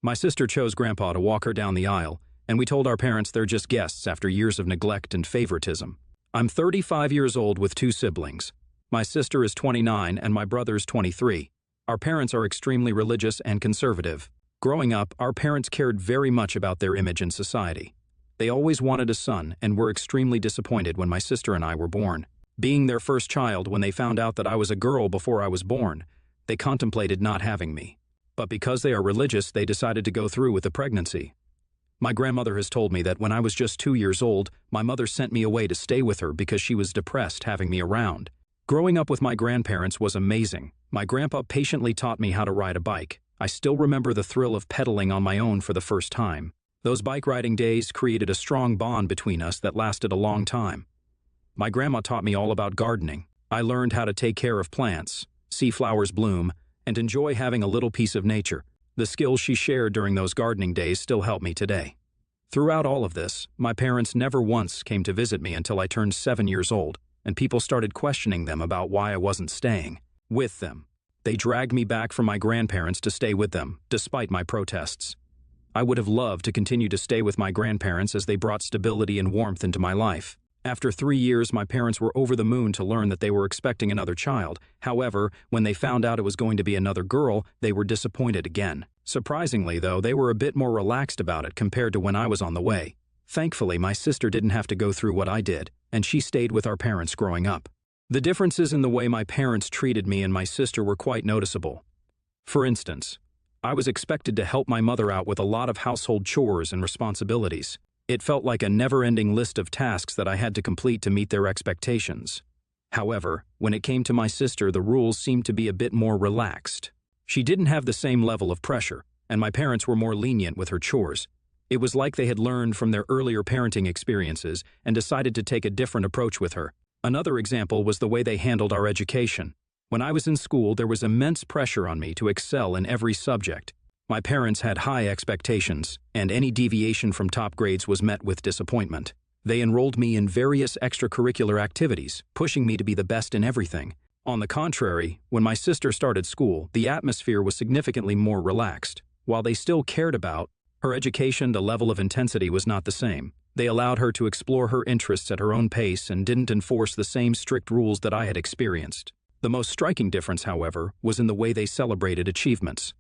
My sister chose Grandpa to walk her down the aisle, and we told our parents they're just guests after years of neglect and favoritism. I'm 35 years old with two siblings. My sister is 29 and my brother's 23. Our parents are extremely religious and conservative. Growing up, our parents cared very much about their image in society. They always wanted a son and were extremely disappointed when my sister and I were born. Being their first child, when they found out that I was a girl before I was born, they contemplated not having me. But because they are religious, they decided to go through with the pregnancy. My grandmother has told me that when I was just 2 years old, my mother sent me away to stay with her because she was depressed having me around. Growing up with my grandparents was amazing. My grandpa patiently taught me how to ride a bike. I still remember the thrill of pedaling on my own for the first time. Those bike riding days created a strong bond between us that lasted a long time. My grandma taught me all about gardening. I learned how to take care of plants, see flowers bloom, and enjoy having a little piece of nature. The skills she shared during those gardening days still help me today. Throughout all of this, my parents never once came to visit me until I turned 7 years old, and people started questioning them about why I wasn't staying with them. They dragged me back from my grandparents to stay with them, despite my protests. I would have loved to continue to stay with my grandparents as they brought stability and warmth into my life. After 3 years, my parents were over the moon to learn that they were expecting another child. However, when they found out it was going to be another girl, they were disappointed again. Surprisingly, though, they were a bit more relaxed about it compared to when I was on the way. Thankfully, my sister didn't have to go through what I did, and she stayed with our parents growing up. The differences in the way my parents treated me and my sister were quite noticeable. For instance, I was expected to help my mother out with a lot of household chores and responsibilities. It felt like a never-ending list of tasks that I had to complete to meet their expectations. However, when it came to my sister, the rules seemed to be a bit more relaxed. She didn't have the same level of pressure, and my parents were more lenient with her chores. It was like they had learned from their earlier parenting experiences and decided to take a different approach with her. Another example was the way they handled our education. When I was in school, there was immense pressure on me to excel in every subject. My parents had high expectations, and any deviation from top grades was met with disappointment. They enrolled me in various extracurricular activities, pushing me to be the best in everything. On the contrary, when my sister started school, the atmosphere was significantly more relaxed. While they still cared about her education, the level of intensity was not the same. They allowed her to explore her interests at her own pace and didn't enforce the same strict rules that I had experienced. The most striking difference, however, was in the way they celebrated achievements.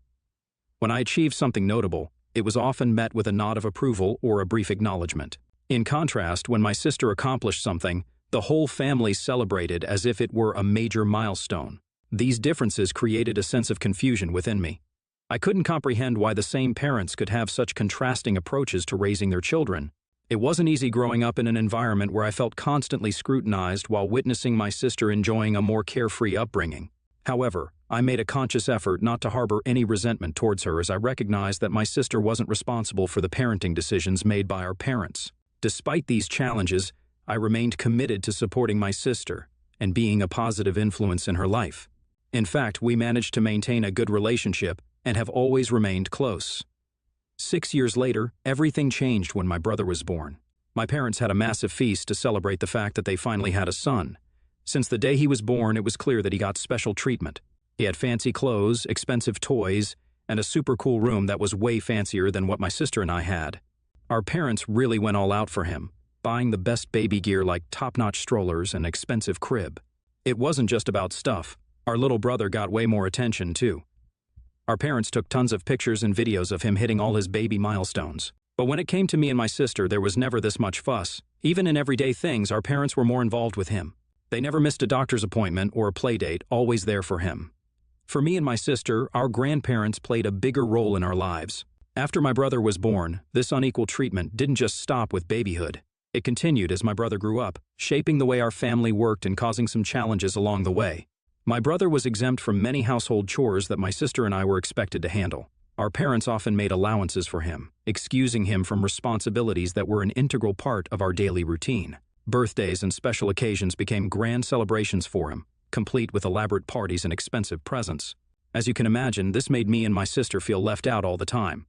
When I achieved something notable, it was often met with a nod of approval or a brief acknowledgement. In contrast, when my sister accomplished something, the whole family celebrated as if it were a major milestone. These differences created a sense of confusion within me. I couldn't comprehend why the same parents could have such contrasting approaches to raising their children. It wasn't easy growing up in an environment where I felt constantly scrutinized while witnessing my sister enjoying a more carefree upbringing. However, I made a conscious effort not to harbor any resentment towards her as I recognized that my sister wasn't responsible for the parenting decisions made by our parents. Despite these challenges, I remained committed to supporting my sister and being a positive influence in her life. In fact, we managed to maintain a good relationship and have always remained close. 6 years later, everything changed when my brother was born. My parents had a massive feast to celebrate the fact that they finally had a son. Since the day he was born, it was clear that he got special treatment. He had fancy clothes, expensive toys, and a super cool room that was way fancier than what my sister and I had. Our parents really went all out for him, buying the best baby gear like top-notch strollers and expensive crib. It wasn't just about stuff. Our little brother got way more attention, too. Our parents took tons of pictures and videos of him hitting all his baby milestones. But when it came to me and my sister, there was never this much fuss. Even in everyday things, our parents were more involved with him. They never missed a doctor's appointment or a play date, always there for him. For me and my sister, our grandparents played a bigger role in our lives. After my brother was born, this unequal treatment didn't just stop with babyhood. It continued as my brother grew up, shaping the way our family worked and causing some challenges along the way. My brother was exempt from many household chores that my sister and I were expected to handle. Our parents often made allowances for him, excusing him from responsibilities that were an integral part of our daily routine. Birthdays and special occasions became grand celebrations for him, complete with elaborate parties and expensive presents. As you can imagine, this made me and my sister feel left out all the time.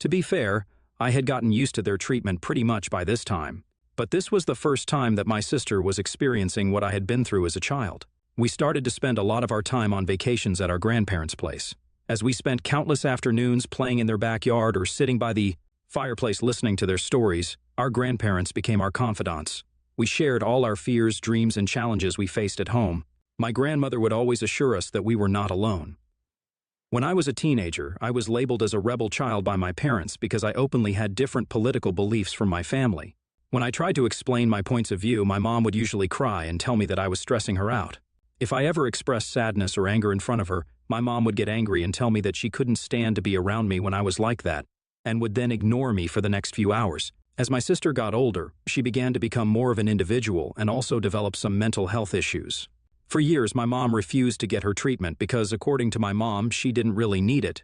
To be fair, I had gotten used to their treatment pretty much by this time, but this was the first time that my sister was experiencing what I had been through as a child. We started to spend a lot of our time on vacations at our grandparents' place. As we spent countless afternoons playing in their backyard or sitting by the fireplace listening to their stories, our grandparents became our confidants. We shared all our fears, dreams, and challenges we faced at home. My grandmother would always assure us that we were not alone. When I was a teenager, I was labeled as a rebel child by my parents because I openly had different political beliefs from my family. When I tried to explain my points of view, my mom would usually cry and tell me that I was stressing her out. If I ever expressed sadness or anger in front of her, my mom would get angry and tell me that she couldn't stand to be around me when I was like that, and would then ignore me for the next few hours. As my sister got older, she began to become more of an individual and also developed some mental health issues. For years, my mom refused to get her treatment because, according to my mom, she didn't really need it.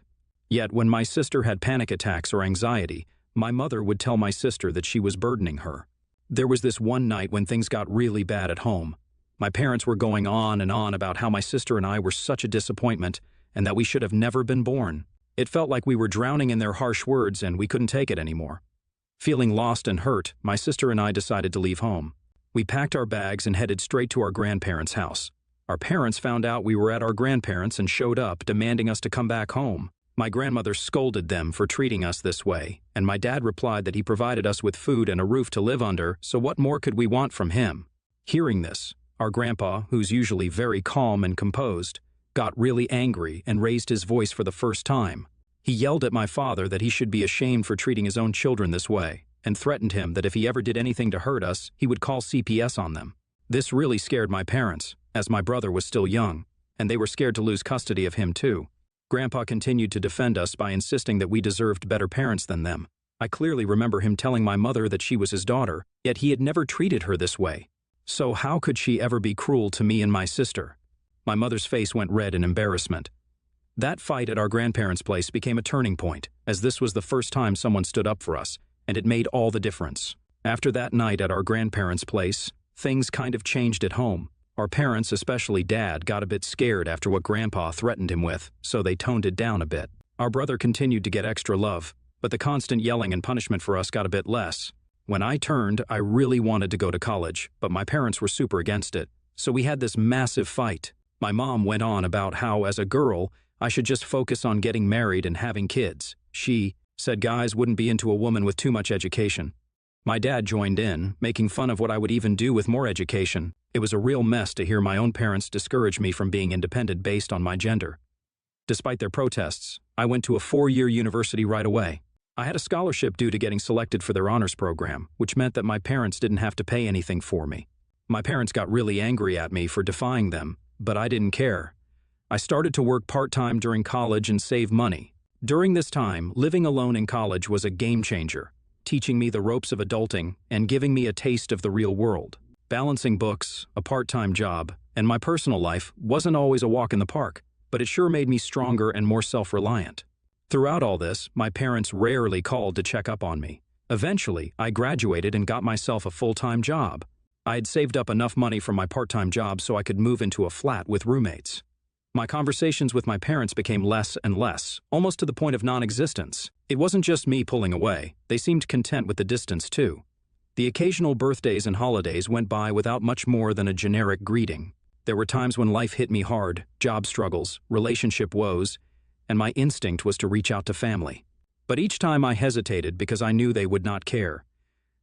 Yet, when my sister had panic attacks or anxiety, my mother would tell my sister that she was burdening her. There was this one night when things got really bad at home. My parents were going on and on about how my sister and I were such a disappointment and that we should have never been born. It felt like we were drowning in their harsh words and we couldn't take it anymore. Feeling lost and hurt, my sister and I decided to leave home. We packed our bags and headed straight to our grandparents' house. Our parents found out we were at our grandparents' and showed up, demanding us to come back home. My grandmother scolded them for treating us this way, and my dad replied that he provided us with food and a roof to live under, so what more could we want from him? Hearing this, our grandpa, who's usually very calm and composed, got really angry and raised his voice for the first time. He yelled at my father that he should be ashamed for treating his own children this way, and threatened him that if he ever did anything to hurt us, he would call CPS on them. This really scared my parents, as my brother was still young, and they were scared to lose custody of him too. Grandpa continued to defend us by insisting that we deserved better parents than them. I clearly remember him telling my mother that she was his daughter, yet he had never treated her this way. So how could she ever be cruel to me and my sister? My mother's face went red in embarrassment. That fight at our grandparents' place became a turning point, as this was the first time someone stood up for us, and it made all the difference. After that night at our grandparents' place, things kind of changed at home. Our parents, especially Dad, got a bit scared after what Grandpa threatened him with, so they toned it down a bit. Our brother continued to get extra love, but the constant yelling and punishment for us got a bit less. When I turned, I really wanted to go to college, but my parents were super against it, so we had this massive fight. My mom went on about how, as a girl, I should just focus on getting married and having kids. She said guys wouldn't be into a woman with too much education. My dad joined in, making fun of what I would even do with more education. It was a real mess to hear my own parents discourage me from being independent based on my gender. Despite their protests, I went to a 4-year university right away. I had a scholarship due to getting selected for their honors program, which meant that my parents didn't have to pay anything for me. My parents got really angry at me for defying them, but I didn't care. I started to work part-time during college and save money. During this time, living alone in college was a game changer, teaching me the ropes of adulting and giving me a taste of the real world. Balancing books, a part-time job, and my personal life wasn't always a walk in the park, but it sure made me stronger and more self-reliant. Throughout all this, my parents rarely called to check up on me. Eventually, I graduated and got myself a full-time job. I had saved up enough money from my part-time job so I could move into a flat with roommates. My conversations with my parents became less and less, almost to the point of non-existence. It wasn't just me pulling away. They seemed content with the distance, too. The occasional birthdays and holidays went by without much more than a generic greeting. There were times when life hit me hard, job struggles, relationship woes, and my instinct was to reach out to family. But each time I hesitated because I knew they would not care.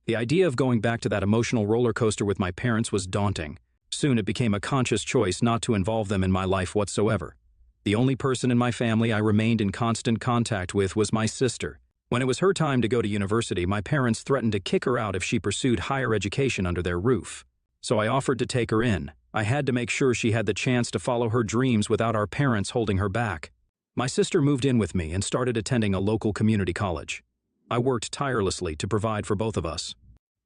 The idea of going back to that emotional roller coaster with my parents was daunting. Soon it became a conscious choice not to involve them in my life whatsoever. The only person in my family I remained in constant contact with was my sister. When it was her time to go to university, my parents threatened to kick her out if she pursued higher education under their roof. So I offered to take her in. I had to make sure she had the chance to follow her dreams without our parents holding her back. My sister moved in with me and started attending a local community college. I worked tirelessly to provide for both of us.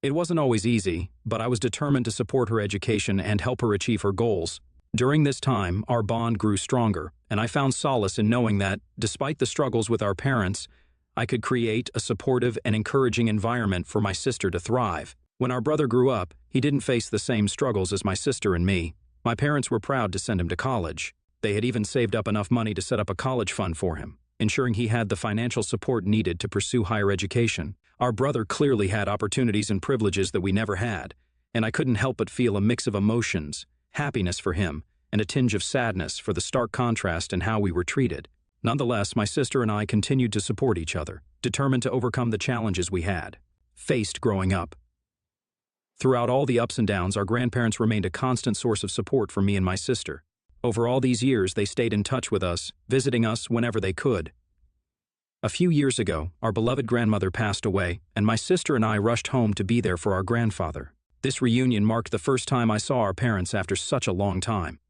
It wasn't always easy, but I was determined to support her education and help her achieve her goals. During this time, our bond grew stronger, and I found solace in knowing that, despite the struggles with our parents, I could create a supportive and encouraging environment for my sister to thrive. When our brother grew up, he didn't face the same struggles as my sister and me. My parents were proud to send him to college. They had even saved up enough money to set up a college fund for him, ensuring he had the financial support needed to pursue higher education. Our brother clearly had opportunities and privileges that we never had, and I couldn't help but feel a mix of emotions, happiness for him, and a tinge of sadness for the stark contrast in how we were treated. Nonetheless, my sister and I continued to support each other, determined to overcome the challenges we had faced growing up. Throughout all the ups and downs, our grandparents remained a constant source of support for me and my sister. Over all these years, they stayed in touch with us, visiting us whenever they could. A few years ago, our beloved grandmother passed away, and my sister and I rushed home to be there for our grandfather. This reunion marked the first time I saw our parents after such a long time.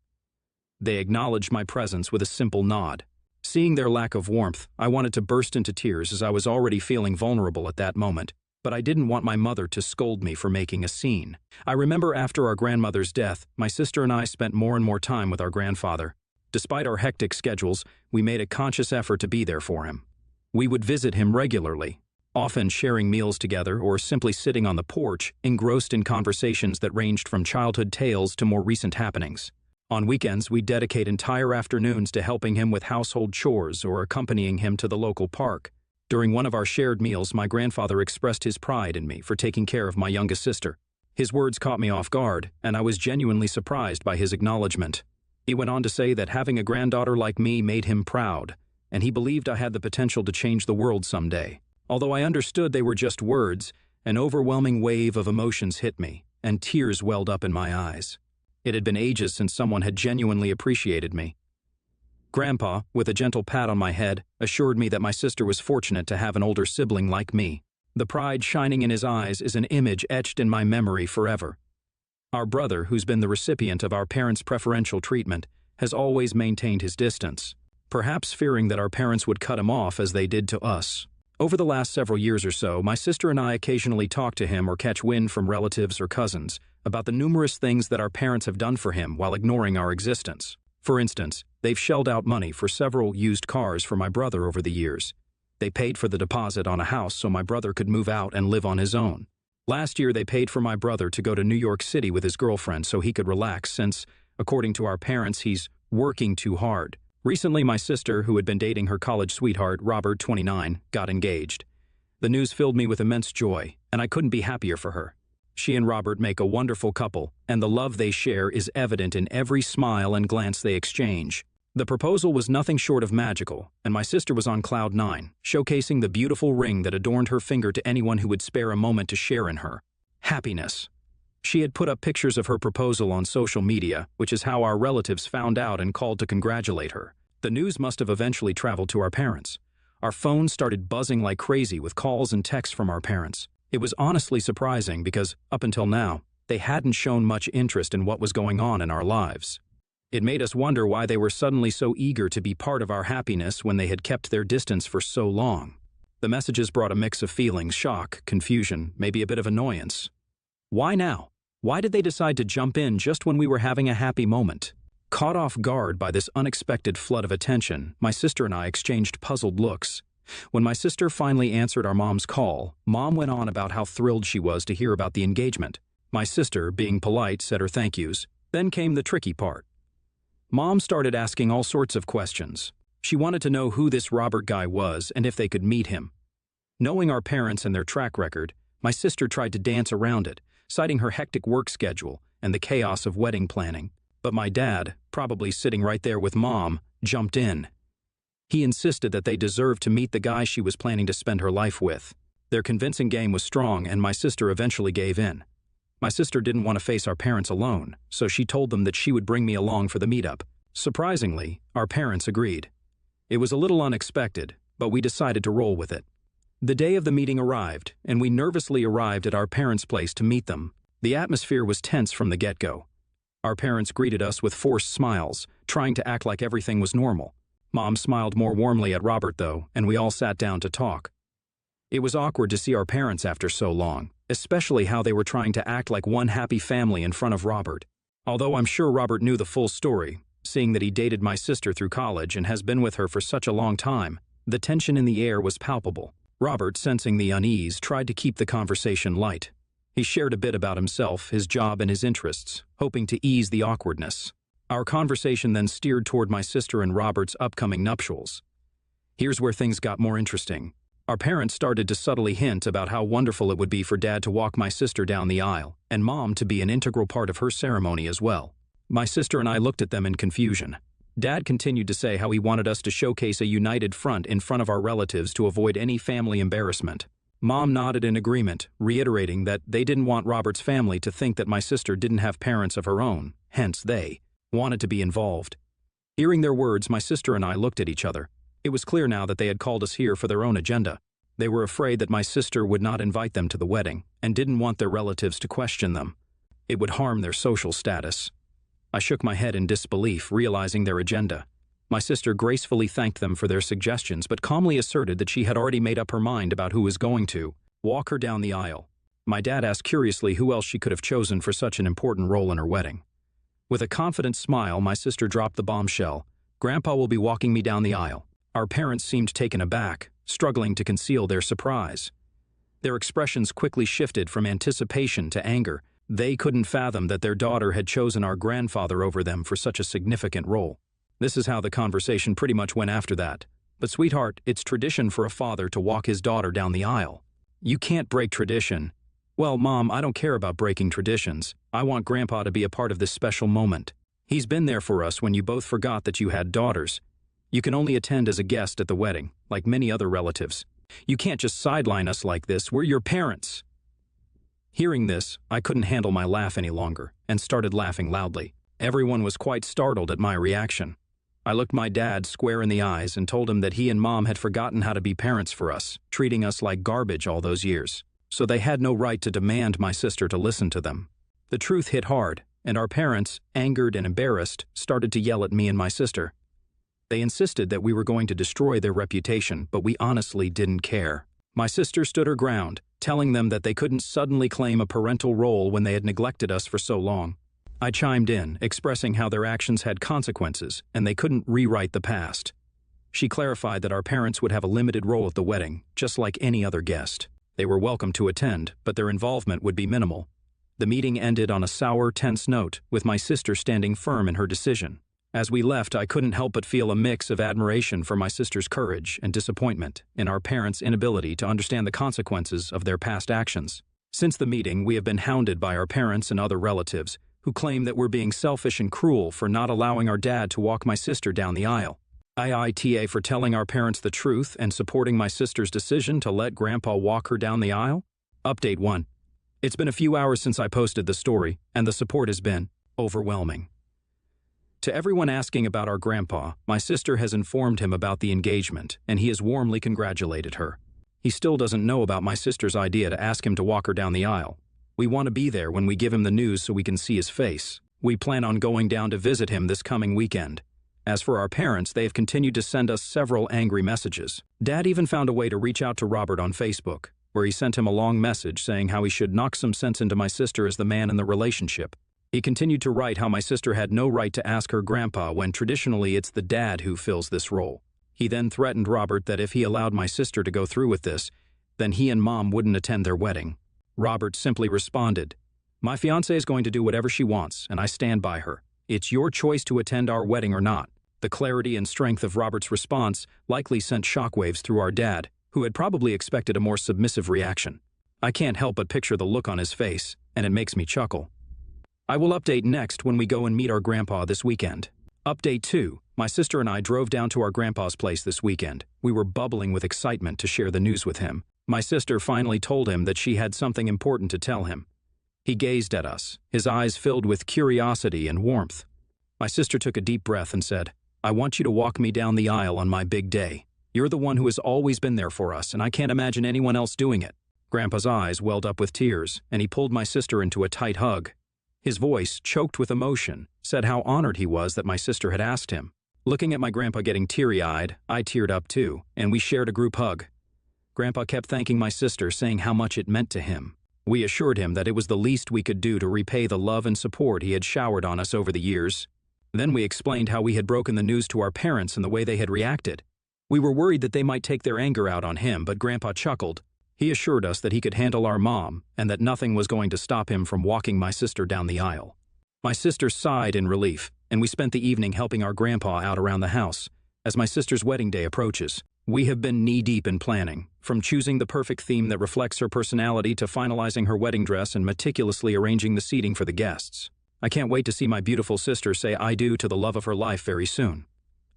They acknowledged my presence with a simple nod. Seeing their lack of warmth, I wanted to burst into tears as I was already feeling vulnerable at that moment. But I didn't want my mother to scold me for making a scene. I remember after our grandmother's death, my sister and I spent more and more time with our grandfather. Despite our hectic schedules, we made a conscious effort to be there for him. We would visit him regularly, often sharing meals together or simply sitting on the porch, engrossed in conversations that ranged from childhood tales to more recent happenings. On weekends, we'd dedicate entire afternoons to helping him with household chores or accompanying him to the local park. During one of our shared meals, my grandfather expressed his pride in me for taking care of my youngest sister. His words caught me off guard, and I was genuinely surprised by his acknowledgement. He went on to say that having a granddaughter like me made him proud, and he believed I had the potential to change the world someday. Although I understood they were just words, an overwhelming wave of emotions hit me, and tears welled up in my eyes. It had been ages since someone had genuinely appreciated me. Grandpa, with a gentle pat on my head, assured me that my sister was fortunate to have an older sibling like me. The pride shining in his eyes is an image etched in my memory forever. Our brother, who's been the recipient of our parents' preferential treatment, has always maintained his distance, perhaps fearing that our parents would cut him off as they did to us. Over the last several years or so, my sister and I occasionally talk to him or catch wind from relatives or cousins about the numerous things that our parents have done for him while ignoring our existence. For instance, they've shelled out money for several used cars for my brother over the years. They paid for the deposit on a house so my brother could move out and live on his own. Last year, they paid for my brother to go to New York City with his girlfriend so he could relax since, according to our parents, he's working too hard. Recently, my sister, who had been dating her college sweetheart, Robert, 29, got engaged. The news filled me with immense joy, and I couldn't be happier for her. She and Robert make a wonderful couple, and the love they share is evident in every smile and glance they exchange. The proposal was nothing short of magical, and my sister was on cloud nine, showcasing the beautiful ring that adorned her finger to anyone who would spare a moment to share in her happiness. She had put up pictures of her proposal on social media, which is how our relatives found out and called to congratulate her. The news must have eventually traveled to our parents. Our phones started buzzing like crazy with calls and texts from our parents. It was honestly surprising because, up until now, they hadn't shown much interest in what was going on in our lives. It made us wonder why they were suddenly so eager to be part of our happiness when they had kept their distance for so long. The messages brought a mix of feelings: shock, confusion, maybe a bit of annoyance. Why now? Why did they decide to jump in just when we were having a happy moment? Caught off guard by this unexpected flood of attention, my sister and I exchanged puzzled looks. When my sister finally answered our mom's call, Mom went on about how thrilled she was to hear about the engagement. My sister, being polite, said her thank yous. Then came the tricky part. Mom started asking all sorts of questions. She wanted to know who this Robert guy was and if they could meet him. Knowing our parents and their track record, my sister tried to dance around it, citing her hectic work schedule and the chaos of wedding planning. But my dad, probably sitting right there with Mom, jumped in. He insisted that they deserved to meet the guy she was planning to spend her life with. Their convincing game was strong, and my sister eventually gave in. My sister didn't want to face our parents alone, so she told them that she would bring me along for the meetup. Surprisingly, our parents agreed. It was a little unexpected, but we decided to roll with it. The day of the meeting arrived, and we nervously arrived at our parents' place to meet them. The atmosphere was tense from the get-go. Our parents greeted us with forced smiles, trying to act like everything was normal. Mom smiled more warmly at Robert, though, and we all sat down to talk. It was awkward to see our parents after so long, especially how they were trying to act like one happy family in front of Robert. Although I'm sure Robert knew the full story, seeing that he dated my sister through college and has been with her for such a long time, the tension in the air was palpable. Robert, sensing the unease, tried to keep the conversation light. He shared a bit about himself, his job, and his interests, hoping to ease the awkwardness. Our conversation then steered toward my sister and Robert's upcoming nuptials. Here's where things got more interesting. Our parents started to subtly hint about how wonderful it would be for Dad to walk my sister down the aisle, and Mom to be an integral part of her ceremony as well. My sister and I looked at them in confusion. Dad continued to say how he wanted us to showcase a united front in front of our relatives to avoid any family embarrassment. Mom nodded in agreement, reiterating that they didn't want Robert's family to think that my sister didn't have parents of her own, hence they wanted to be involved. Hearing their words, my sister and I looked at each other. It was clear now that they had called us here for their own agenda. They were afraid that my sister would not invite them to the wedding and didn't want their relatives to question them. It would harm their social status. I shook my head in disbelief, realizing their agenda. My sister gracefully thanked them for their suggestions, but calmly asserted that she had already made up her mind about who was going to walk her down the aisle. My dad asked curiously who else she could have chosen for such an important role in her wedding. With a confident smile, my sister dropped the bombshell. Grandpa will be walking me down the aisle. Our parents seemed taken aback, struggling to conceal their surprise. Their expressions quickly shifted from anticipation to anger. They couldn't fathom that their daughter had chosen our grandfather over them for such a significant role. This is how the conversation pretty much went after that. But sweetheart, it's tradition for a father to walk his daughter down the aisle. You can't break tradition. Well, Mom, I don't care about breaking traditions. I want Grandpa to be a part of this special moment. He's been there for us when you both forgot that you had daughters. You can only attend as a guest at the wedding, like many other relatives. You can't just sideline us like this. We're your parents. Hearing this, I couldn't handle my laugh any longer and started laughing loudly. Everyone was quite startled at my reaction. I looked my dad square in the eyes and told him that he and Mom had forgotten how to be parents for us, treating us like garbage all those years. So they had no right to demand my sister to listen to them. The truth hit hard, and our parents, angered and embarrassed, started to yell at me and my sister. They insisted that we were going to destroy their reputation, but we honestly didn't care. My sister stood her ground, telling them that they couldn't suddenly claim a parental role when they had neglected us for so long. I chimed in, expressing how their actions had consequences and they couldn't rewrite the past. She clarified that our parents would have a limited role at the wedding, just like any other guest. They were welcome to attend, but their involvement would be minimal. The meeting ended on a sour, tense note, with my sister standing firm in her decision. As we left, I couldn't help but feel a mix of admiration for my sister's courage and disappointment in our parents' inability to understand the consequences of their past actions. Since the meeting, we have been hounded by our parents and other relatives, who claim that we're being selfish and cruel for not allowing our dad to walk my sister down the aisle. IITA for telling our parents the truth and supporting my sister's decision to let Grandpa walk her down the aisle? Update 1. It's been a few hours since I posted the story, and the support has been overwhelming. To everyone asking about our grandpa, my sister has informed him about the engagement, and he has warmly congratulated her. He still doesn't know about my sister's idea to ask him to walk her down the aisle. We want to be there when we give him the news so we can see his face. We plan on going down to visit him this coming weekend. As for our parents, they have continued to send us several angry messages. Dad even found a way to reach out to Robert on Facebook, where he sent him a long message saying how he should knock some sense into my sister as the man in the relationship. He continued to write how my sister had no right to ask her grandpa when traditionally it's the dad who fills this role. He then threatened Robert that if he allowed my sister to go through with this, then he and Mom wouldn't attend their wedding. Robert simply responded, "My fiancée is going to do whatever she wants, and I stand by her. It's your choice to attend our wedding or not." The clarity and strength of Robert's response likely sent shockwaves through our dad, who had probably expected a more submissive reaction. I can't help but picture the look on his face, and it makes me chuckle. I will update next when we go and meet our grandpa this weekend. Update 2. My sister and I drove down to our grandpa's place this weekend. We were bubbling with excitement to share the news with him. My sister finally told him that she had something important to tell him. He gazed at us, his eyes filled with curiosity and warmth. My sister took a deep breath and said, "I want you to walk me down the aisle on my big day. You're the one who has always been there for us, and I can't imagine anyone else doing it." Grandpa's eyes welled up with tears, and he pulled my sister into a tight hug. His voice, choked with emotion, said how honored he was that my sister had asked him. Looking at my grandpa getting teary-eyed, I teared up too, and we shared a group hug. Grandpa kept thanking my sister, saying how much it meant to him. We assured him that it was the least we could do to repay the love and support he had showered on us over the years. Then we explained how we had broken the news to our parents and the way they had reacted. We were worried that they might take their anger out on him, but Grandpa chuckled. He assured us that he could handle our mom and that nothing was going to stop him from walking my sister down the aisle. My sister sighed in relief, and we spent the evening helping our grandpa out around the house. As my sister's wedding day approaches, we have been knee-deep in planning, from choosing the perfect theme that reflects her personality to finalizing her wedding dress and meticulously arranging the seating for the guests. I can't wait to see my beautiful sister say I do to the love of her life very soon.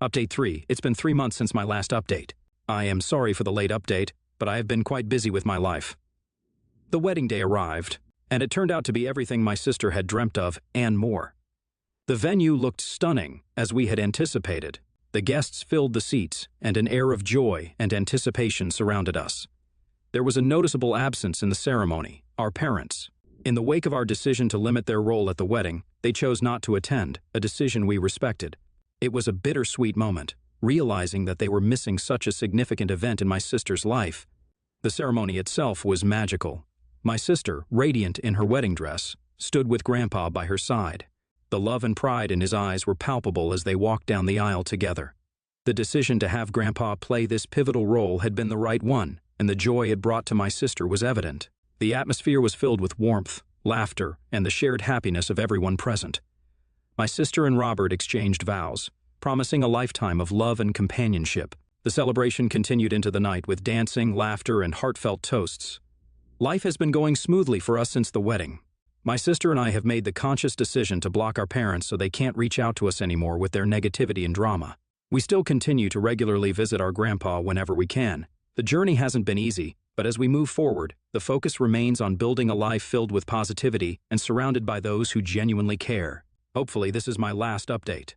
Update 3. It's been 3 months since my last update. I am sorry for the late update, but I have been quite busy with my life. The wedding day arrived, and it turned out to be everything my sister had dreamt of and more. The venue looked stunning, as we had anticipated. The guests filled the seats, and an air of joy and anticipation surrounded us. There was a noticeable absence in the ceremony, our parents. In the wake of our decision to limit their role at the wedding, they chose not to attend, a decision we respected. It was a bittersweet moment, realizing that they were missing such a significant event in my sister's life. The ceremony itself was magical. My sister, radiant in her wedding dress, stood with Grandpa by her side. The love and pride in his eyes were palpable as they walked down the aisle together. The decision to have Grandpa play this pivotal role had been the right one, and the joy it brought to my sister was evident. The atmosphere was filled with warmth, laughter, and the shared happiness of everyone present. My sister and Robert exchanged vows, promising a lifetime of love and companionship. The celebration continued into the night with dancing, laughter, and heartfelt toasts. Life has been going smoothly for us since the wedding. My sister and I have made the conscious decision to block our parents so they can't reach out to us anymore with their negativity and drama. We still continue to regularly visit our grandpa whenever we can. The journey hasn't been easy, but as we move forward, the focus remains on building a life filled with positivity and surrounded by those who genuinely care. Hopefully, this is my last update.